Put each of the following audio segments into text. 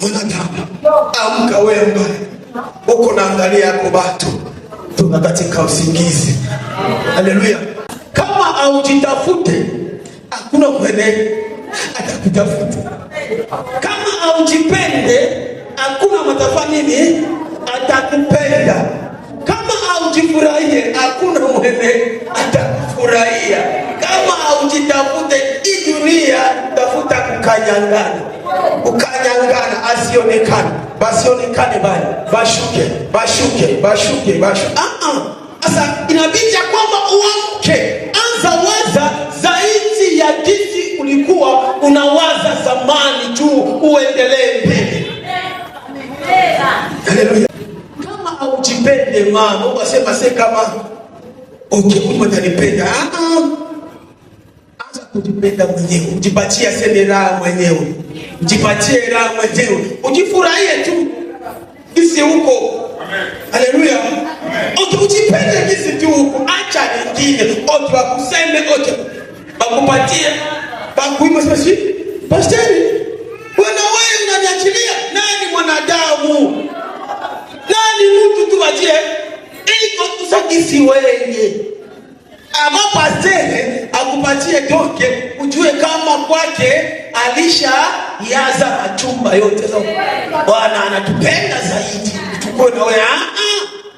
mwanadamu, amka wewe uko naangalia yako batu tuna katika usingizi. Haleluya. Kama aujitafute hakuna mwenye atakutafuta. Kama aujipende hakuna matafani nini atakupenda. Kama aujifurahie hakuna mwenye atakufurahia. Kama aujitafute hii dunia tafuta kukanyangana. Ukanyangana asionekane. Basionekane bali bashuke. Sasa inabidi ya kwamba uamke. Anza waza zaidi ya jinsi ulikuwa unawaza zamani tu, uendelee mbele. Haleluya. Kama aujipende mama, unasema kama Mungu atanipenda. Anza kujipenda mwenyewe. Ujipatie raha mwenyewe. Ujipatie raha mwenyewe. Ujifurahie tu. Kisi huko. Amen. Haleluya. Ujipende kisi tu huko. Acha wengine. Wakuseme bakupatie. Bakuimba sasa. Pasteri, wewe unaniachilia? Nani mwanadamu? Nani mtu tu wajie? Iko tusakisi wewe. Ama pasteri akupatie toke, ujue kama kwake alisha yaza machumba yote. Bwana anatupenda zaidi. Tuko na wewe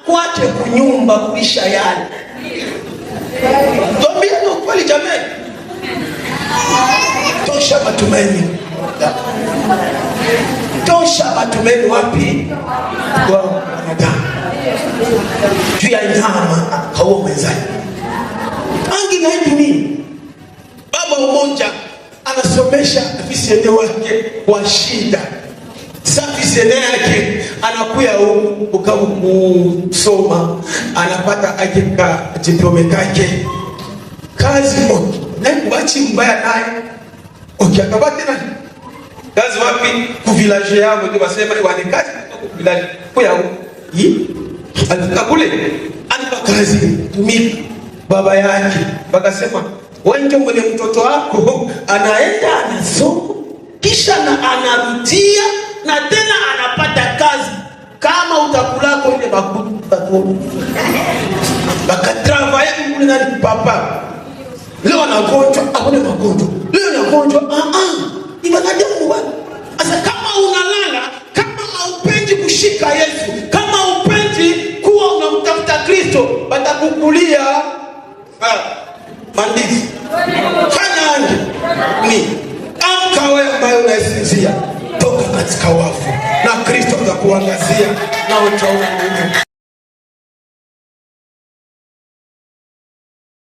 kwake kunyumba kuisha yale. Tuambie ndio kweli jamani. Tosha matumaini. Tosha matumaini wapi? Kwa wanadamu. Juu ya nyama hao mezani. Angi na nini? Baba mmoja anasomesha afisiyene wake kwa shida. Afisiyene yake anakuya ukabu kusoma, anapata akika diploma kake. Kazi moja. Na kuachi mbaya naye. Akabati na kazi wapi? Ku village yao ndio wasema ni kazi ku village. Kwa alifika kule alipa kazi tumika. Baba yake bakasema wewe ndio mwenye mtoto wako anaenda anasoma kisha na anarudia na tena anapata kazi. Kama utakulako ile bakuta bakatravaye kule na papa. Leo anagonjwa, akone magonjwa. Leo anagonjwa, ni wanadamu bwana. Sasa kama unalala, kama haupendi kushika Yesu, kama haupendi kuwa unamtafuta Kristo, batakukulia mandizi. Fanya anje. Amka wewe ambaye unasinzia, toka katika wafu na Kristo atakuangazia na utaona.